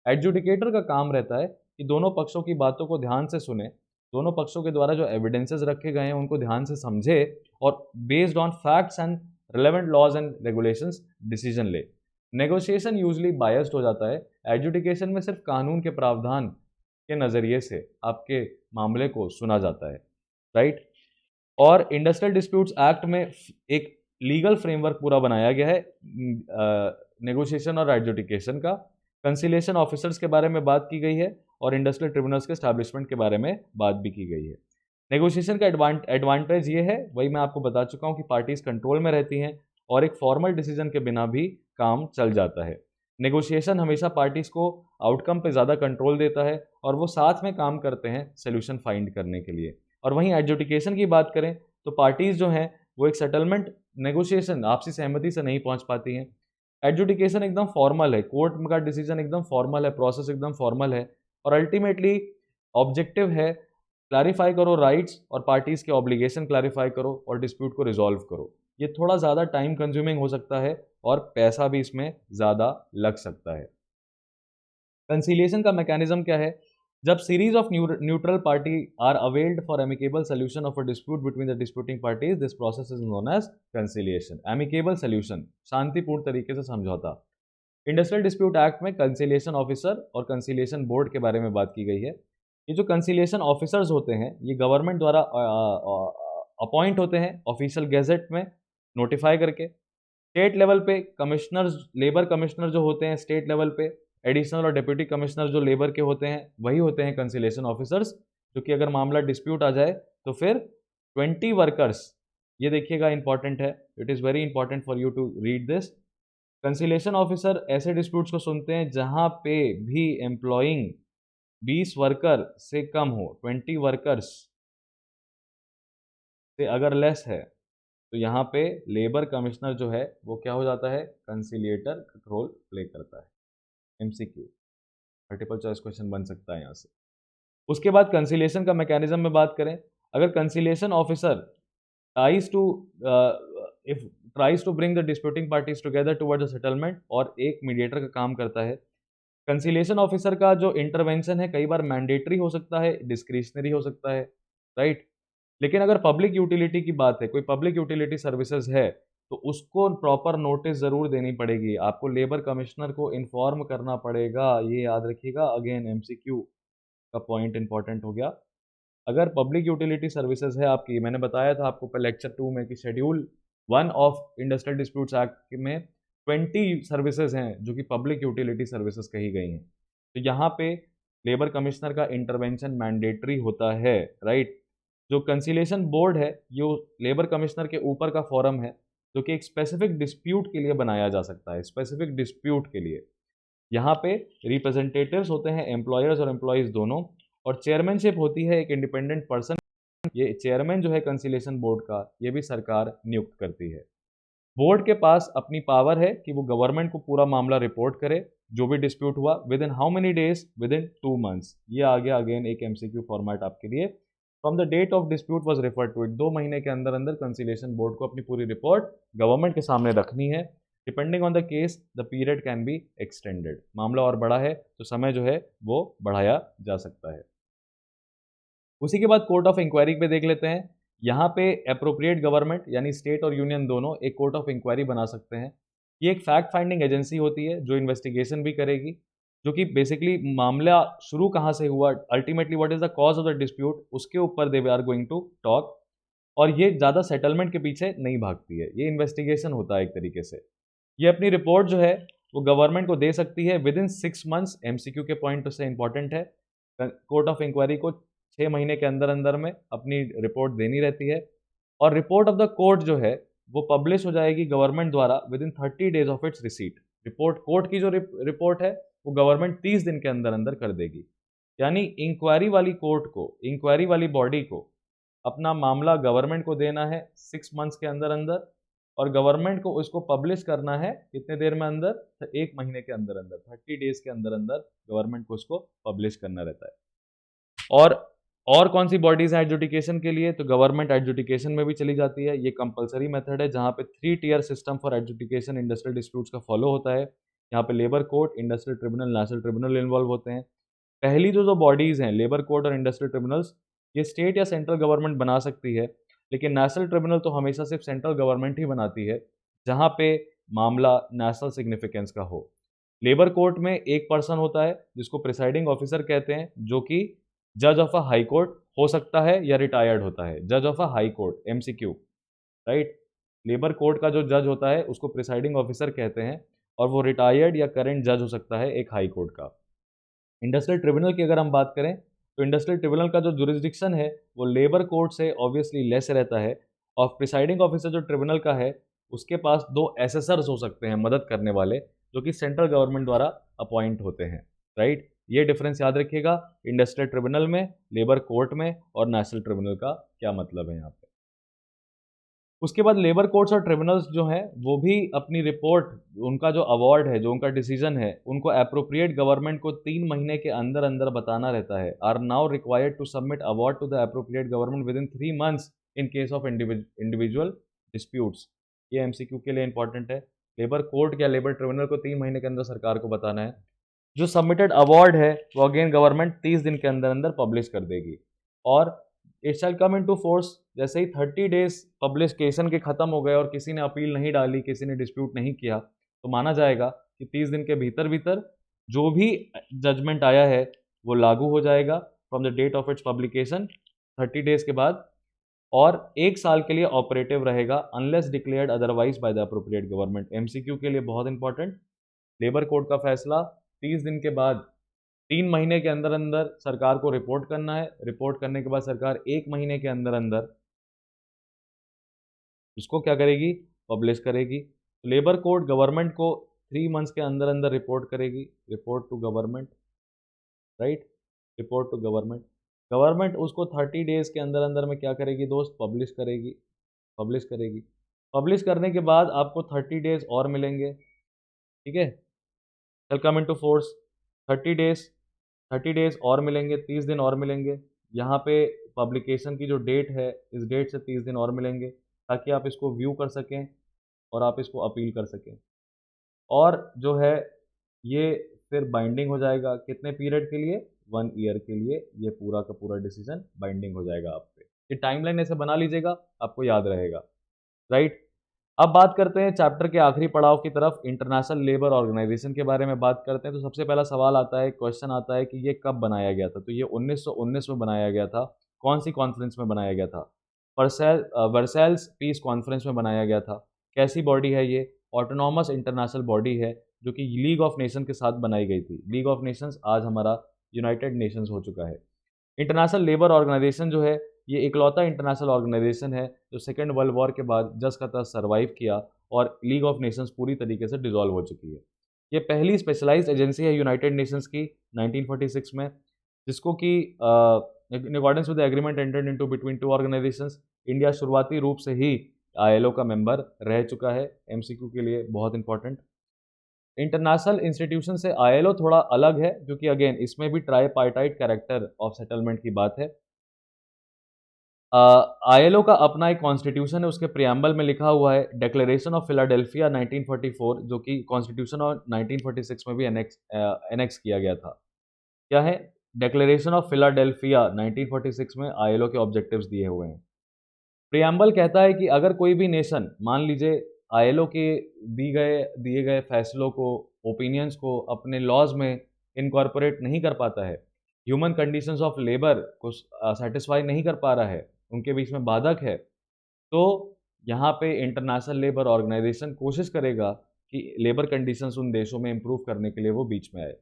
एडजुडिकेटर का काम रहता है कि दोनों पक्षों की बातों को ध्यान से सुने, दोनों पक्षों के द्वारा जो एविडेंसेस रखे गए हैं उनको ध्यान से समझे, और based on facts and relevant laws and regulations decision ले। नेगोशिएशन यूजली बायस्ड हो जाता है, एडजुडिकेशन में सिर्फ कानून के प्रावधान के नज़रिए से आपके मामले को सुना जाता है, राइट। और इंडस्ट्रियल डिस्प्यूट्स एक्ट में एक लीगल फ्रेमवर्क पूरा बनाया गया है नेगोशिएशन और एडजुडिकेशन का। कंसिलिएशन ऑफिसर्स के बारे में बात की गई है और इंडस्ट्रियल ट्रिब्यूनल्स के एस्टैब्लिशमेंट के बारे में बात भी की गई है। नेगोशिएशन का एडवांटेज ये है, वही मैं आपको बता चुका हूँ, कि पार्टीज कंट्रोल में रहती हैं और एक फॉर्मल डिसीजन के बिना भी काम चल जाता है। नेगोशिएशन हमेशा पार्टीज को आउटकम पे ज़्यादा कंट्रोल देता है और वो साथ में काम करते हैं सोल्यूशन फाइंड करने के लिए। और वहीं एडजुडिकेशन की बात करें तो पार्टीज जो हैं वो एक सेटलमेंट नेगोशिएशन आपसी सहमति से नहीं पहुंच पाती हैं। एडजुडिकेशन एकदम फॉर्मल है, कोर्ट का डिसीजन एकदम फॉर्मल है, प्रोसेस एकदम फॉर्मल है, और अल्टीमेटली ऑब्जेक्टिव है क्लैरिफाई करो राइट्स और पार्टीज के ऑब्लिगेशन क्लैरिफाई करो और डिस्प्यूट को रिजॉल्व करो। ये थोड़ा ज़्यादा टाइम कंज्यूमिंग हो सकता है और पैसा भी इसमें ज़्यादा लग सकता है। कंसीलिएशन का मैकेनिज्म क्या है? जब series of neutral party are availed for amicable solution of a dispute between the disputing parties, this process is known as conciliation. Amicable solution, शांतिपूर्ण तरीके से समझौता। इंडस्ट्रियल डिस्प्यूट एक्ट में कंसीलिएशन ऑफिसर और कंसीलिएशन बोर्ड के बारे में बात की गई है। ये जो कंसीलिएशन ऑफिसर्स होते हैं ये गवर्नमेंट द्वारा अपॉइंट होते हैं ऑफिशियल गैजेट में नोटिफाई करके। स्टेट लेवल पे कमिश्नर्स, लेबर कमिश्नर जो होते हैं स्टेट लेवल पे, एडिशनल और डिप्यूटी कमिश्नर जो लेबर के होते हैं वही होते हैं कंसीलिएशन ऑफिसर्स, जो कि अगर मामला डिस्प्यूट आ जाए तो फिर 20 वर्कर्स, ये देखिएगा इंपॉर्टेंट है, it is very important for you to read this. Conciliation officer ऐसे डिस्प्यूट्स को सुनते हैं जहां पे भी एम्प्लॉइंग 20 वर्कर से कम हो, 20 वर्कर्स से अगर लेस है तो यहाँ पे लेबर कमिश्नर जो है वो क्या हो जाता है, कंसीलिएटर रोल प्ले करता है। एमसीक्यू, मल्टीपल चॉइस क्वेश्चन बन सकता है यहाँ से। उसके बाद कंसीलिएशन का मैकेनिज्म में बात करें, अगर conciliation officer tries to bring the disputing parties together towards a settlement, और एक मीडिएटर का काम करता है। कंसीलिएशन ऑफिसर का जो इंटरवेंशन है कई बार मैंडेटरी हो सकता है, डिस्क्रिशनरी हो सकता है, राइट। लेकिन अगर पब्लिक यूटिलिटी की बात है, कोई पब्लिक यूटिलिटी सर्विसेज है, तो उसको प्रॉपर नोटिस ज़रूर देनी पड़ेगी, आपको लेबर कमिश्नर को इन्फॉर्म करना पड़ेगा, ये याद रखिएगा। अगेन एमसीक्यू का पॉइंट इंपॉर्टेंट हो गया। अगर पब्लिक यूटिलिटी सर्विसेज है आपकी, मैंने बताया था आपको लेक्चर 2 में कि schedule 1 of industrial disputes act में 20 सर्विसेज हैं जो कि पब्लिक यूटिलिटी सर्विसेज कही गई हैं, तो यहाँ पे लेबर कमिश्नर का इंटरवेंशन मैंडेटरी होता है, राइट। जो कंसीलिएशन बोर्ड है ये लेबर कमिश्नर के ऊपर का फोरम है, जो कि एक स्पेसिफिक डिस्प्यूट के लिए बनाया जा सकता है, स्पेसिफिक डिस्प्यूट के लिए। यहाँ पे रिप्रेजेंटेटिव्स होते हैं एम्प्लॉयर्स और एम्प्लॉयज़ दोनों, और चेयरमैनशिप होती है एक इंडिपेंडेंट पर्सन। ये चेयरमैन जो है कंसीलिएशन बोर्ड का, ये भी सरकार नियुक्त करती है। बोर्ड के पास अपनी पावर है कि वो गवर्नमेंट को पूरा मामला रिपोर्ट करे, जो भी डिस्प्यूट हुआ, within how many days, within 2 months. ये आ गया अगेन एक एमसीक्यू फॉर्मेट आपके लिए। From the date of dispute was refer to it, 2 महीने के अंदर अंदर कंसीलिएशन बोर्ड को अपनी पूरी रिपोर्ट गवर्नमेंट के सामने रखनी है। Depending on the case the period can be extended, मामला और बड़ा है तो समय जो है वो बढ़ाया जा सकता है। उसी के बाद कोर्ट ऑफ इंक्वायरी पे देख लेते हैं। यहाँ पे अप्रोप्रिएट गवर्नमेंट यानी स्टेट और यूनियन दोनों एक कोर्ट ऑफ इंक्वायरी बना सकते हैं। ये एक फैक्ट फाइंडिंग एजेंसी होती है जो इन्वेस्टिगेशन भी करेगी, जो कि बेसिकली मामला शुरू कहाँ से हुआ, ultimately what is the cause of the dispute, उसके ऊपर they are going to talk. और ये ज़्यादा सेटलमेंट के पीछे नहीं भागती है, ये इन्वेस्टिगेशन होता है एक तरीके से। ये अपनी रिपोर्ट जो है वो गवर्नमेंट को दे सकती है विद इन 6 मंथ्स। एमसीक्यू के पॉइंट से इंपॉर्टेंट है, कोर्ट ऑफ इंक्वायरी को 6 महीने के अंदर अंदर में अपनी रिपोर्ट देनी रहती है। और रिपोर्ट ऑफ द कोर्ट जो है वो पब्लिश हो जाएगी गवर्नमेंट द्वारा with in 30 days of its receipt. Court की जो रिपोर्ट है वो गवर्नमेंट 30 दिन के अंदर अंदर कर देगी। यानी इंक्वायरी वाली बॉडी को अपना मामला गवर्नमेंट को देना है 6 मंथ्स के अंदर अंदर, और गवर्नमेंट को उसको पब्लिश करना है कितने देर में अंदर, तो 1 महीने के अंदर अंदर, 30 डेज के अंदर अंदर गवर्नमेंट को उसको पब्लिश करना रहता है। और कौन सी बॉडीज हैं एडजुडिकेशन के लिए, तो गवर्नमेंट एडजुडिकेशन में भी चली जाती है। ये कंपलसरी मेथड है जहाँ पे 3 tier system for adjudication industrial disputes का फॉलो होता है। यहाँ पे labour court, industrial tribunal, national tribunal involve होते हैं। पहली जो बॉडीज हैं लेबर कोर्ट और इंडस्ट्रियल ट्रिब्यूनल्स, ये स्टेट या सेंट्रल गवर्नमेंट बना सकती है, लेकिन नेशनल ट्रिब्यूनल तो हमेशा सिर्फ सेंट्रल गवर्नमेंट ही बनाती है जहाँ पे मामला नेशनल सिग्निफिकेंस का हो। लेबर कोर्ट में एक पर्सन होता है जिसको प्रिसाइडिंग ऑफिसर कहते हैं, जो कि जज ऑफ अ हाई कोर्ट हो सकता है या रिटायर्ड होता है। जज of a high court MCQ, right. Labour court का जो जज होता है उसको प्रिसाइडिंग ऑफिसर कहते हैं, और वो रिटायर्ड या करंट जज हो सकता है एक हाई कोर्ट का। इंडस्ट्रियल ट्रिब्यूनल की अगर हम बात करें तो इंडस्ट्रियल ट्रिब्यूनल का जो जुरिस्डिक्शन है वो लेबर कोर्ट से ऑब्वियसली लेस रहता है, और प्रिसाइडिंग ऑफिसर जो ट्रिब्यूनल का है उसके पास 2 एसेसर्स हो सकते हैं मदद करने वाले, जो कि सेंट्रल गवर्नमेंट द्वारा अपॉइंट होते हैं, राइट। ये डिफरेंस याद रखिएगा, इंडस्ट्रियल ट्रिब्यूनल में, लेबर कोर्ट में और नेशनल ट्रिब्यूनल का क्या मतलब है यहाँ पे। उसके बाद लेबर कोर्ट्स और ट्रिब्यूनल्स जो हैं वो भी अपनी रिपोर्ट, उनका जो अवार्ड है, जो उनका डिसीजन है, उनको अप्रोप्रिएट गवर्नमेंट को 3 महीने के अंदर अंदर बताना रहता है। Are now required to submit award to the appropriate government within 3 months in case of individual disputes. ये एमसीक्यू के लिए इंपॉर्टेंट है। लेबर कोर्ट या लेबर ट्रिब्यूनल को 3 महीने के अंदर सरकार को बताना है। जो सबमिटेड अवार्ड है वो अगेन गवर्नमेंट 30 दिन के अंदर अंदर पब्लिश कर देगी, और it shall come into force जैसे ही 30 डेज पब्लिकेशन के खत्म हो गए और किसी ने अपील नहीं डाली, किसी ने डिस्प्यूट नहीं किया, तो माना जाएगा कि 30 दिन के भीतर भीतर जो भी जजमेंट आया है वो लागू हो जाएगा from the date of its publication 30 days के बाद, और 1 साल के लिए ऑपरेटिव रहेगा unless declared otherwise by the appropriate government. MCQ के लिए बहुत इंपॉर्टेंट, लेबर कोर्ट का फैसला 30 दिन के बाद, 3 महीने के अंदर अंदर सरकार को रिपोर्ट करना है। रिपोर्ट करने के बाद सरकार 1 महीने के अंदर अंदर उसको क्या करेगी, पब्लिश करेगी। लेबर कोर्ट गवर्नमेंट को 3 मंथ्स के अंदर अंदर रिपोर्ट करेगी, report to government, right, report to government. Government उसको 30 डेज के अंदर अंदर में क्या करेगी दोस्त, पब्लिश करेगी, पब्लिश करेगी। पब्लिश करने के बाद आपको 30 डेज और मिलेंगे, ठीक है, will come into force. 30 days, 30 days और मिलेंगे, 30 दिन और मिलेंगे। यहाँ पे पब्लिकेशन की जो डेट है इस डेट से 30 दिन और मिलेंगे, ताकि आप इसको व्यू कर सकें और आप इसको अपील कर सकें। और जो है ये फिर बाइंडिंग हो जाएगा कितने पीरियड के लिए, 1 ईयर के लिए ये पूरा का पूरा डिसीजन बाइंडिंग हो जाएगा आप पे। ये टाइमलाइन ऐसे बना लीजिएगा, आपको याद रहेगा, राइट। अब बात करते हैं चैप्टर के आखिरी पड़ाव की तरफ, इंटरनेशनल लेबर ऑर्गेनाइजेशन के बारे में बात करते हैं। तो सबसे पहला सवाल आता है, क्वेश्चन आता है कि ये कब बनाया गया था। तो ये 1919 में बनाया गया था। कौन सी कॉन्फ्रेंस में बनाया गया था, वर्सैल्स पीस कॉन्फ्रेंस में बनाया गया था। कैसी बॉडी है ये, ऑटोनॉमस इंटरनेशनल बॉडी है, जो कि लीग ऑफ नेशन के साथ बनाई गई थी। लीग ऑफ नेशंस आज हमारा यूनाइटेड नेशंस हो चुका है। इंटरनेशनल लेबर ऑर्गेनाइजेशन जो है ये इकलौता इंटरनेशनल ऑर्गेनाइजेशन है जो सेकेंड वर्ल्ड वॉर के बाद जस का तस सर्वाइव किया, और लीग ऑफ नेशंस पूरी तरीके से डिसॉल्व हो चुकी है। ये पहली स्पेशलाइज्ड एजेंसी है यूनाइटेड नेशंस की 1946 में, जिसको कि in accordance with the agreement entered into between two organisations, India शुरुआती रूप से ही आईएलओ का मेंबर रह चुका है। एमसीक्यू के लिए बहुत इंपॉर्टेंट। इंटरनेशनल इंस्टीट्यूशन से आईएलओ थोड़ा अलग है, क्योंकि अगेन इसमें भी ट्राईपार्टाइट कैरेक्टर ऑफ सेटलमेंट की बात है। आईएलओ का अपना एक कॉन्स्टिट्यूशन है, उसके प्रियम्बल में लिखा हुआ है डेक्लेरेशन ऑफ फिलाडेल्फिया 1944, जो कि कॉन्स्टिट्यूशन ऑफ 1946 में भी एनेक्स किया गया था। क्या है, डेक्लेरेशन ऑफ फिलाडेल्फिया 1946 में आईएलओ के ऑब्जेक्टिव्स दिए हुए हैं। प्रियम्बल कहता है कि अगर कोई भी नेशन, मान लीजिए आईएलओ के दिए गए फैसलों को, ओपिनियंस को अपने लॉज में इनकॉर्पोरेट नहीं कर पाता है, ह्यूमन कंडीशंस ऑफ लेबर को सेटिस्फाई नहीं कर पा रहा है, उनके बीच में बाधक है, तो यहाँ पे इंटरनेशनल लेबर ऑर्गेनाइजेशन कोशिश करेगा कि लेबर कंडीशंस उन देशों में इम्प्रूव करने के लिए वो बीच में आए।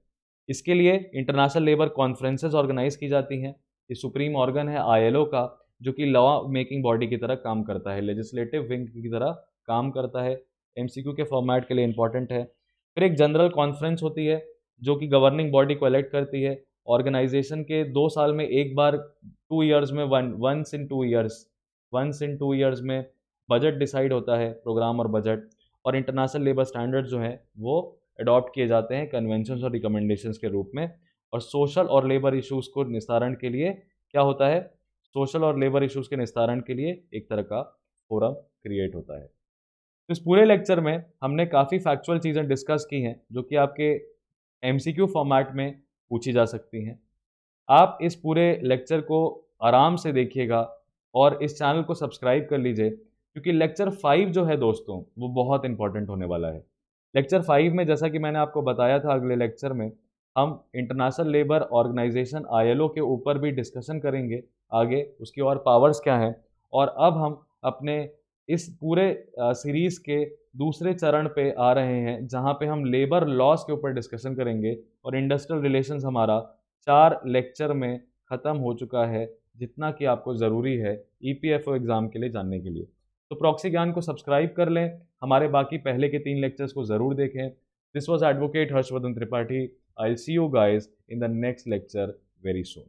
इसके लिए इंटरनेशनल लेबर कॉन्फ्रेंसेस ऑर्गेनाइज की जाती हैं। ये सुप्रीम ऑर्गन है आईएलओ का, जो कि लॉ मेकिंग बॉडी की तरह काम करता है, लेजिस्लेटिव विंग की तरह काम करता है। एमसीक्यू के फॉर्मेट के लिए इंपॉर्टेंट है। फिर एक जनरल कॉन्फ्रेंस होती है जो कि गवर्निंग बॉडी को इलेक्ट करती है। ऑर्गेनाइजेशन के 2 साल में एक बार, 2 ईयर्स में वंस इन 2 ईयर्स में बजट डिसाइड होता है, प्रोग्राम और बजट। और इंटरनेशनल लेबर स्टैंडर्ड्स जो हैं वो अडॉप्ट किए जाते हैं कन्वेंशंस और रिकमेंडेशंस के रूप में। और सोशल और लेबर इश्यूज़ को निस्तारण के लिए क्या होता है, सोशल और लेबर इश्यूज़ के निस्तारण के लिए एक तरह का फोरम क्रिएट होता है। तो इस पूरे लेक्चर में हमने काफ़ी फैक्चुअल चीज़ें डिस्कस की हैं जो कि आपके एमसीक्यू फॉर्मेट में पूछी जा सकती हैं। आप इस पूरे लेक्चर को आराम से देखिएगा और इस चैनल को सब्सक्राइब कर लीजिए, क्योंकि लेक्चर 5 जो है दोस्तों वो बहुत इंपॉर्टेंट होने वाला है। लेक्चर 5 में जैसा कि मैंने आपको बताया था, अगले लेक्चर में हम इंटरनेशनल लेबर ऑर्गेनाइजेशन आईएलओ के ऊपर भी डिस्कशन करेंगे आगे, उसकी और पावर्स क्या हैं। और अब हम अपने इस पूरे सीरीज़ के दूसरे चरण पे आ रहे हैं जहाँ पे हम लेबर लॉस के ऊपर डिस्कशन करेंगे। और इंडस्ट्रियल रिलेशंस हमारा 4 लेक्चर में ख़त्म हो चुका है, जितना कि आपको ज़रूरी है ईपीएफओ एग्ज़ाम के लिए जानने के लिए। तो प्रॉक्सी ज्ञान को सब्सक्राइब कर लें, हमारे बाकी पहले के 3 लेक्चर्स को ज़रूर देखें। This was advocate Harshvardhan Tripathi. I will see you guys in the next lecture very soon.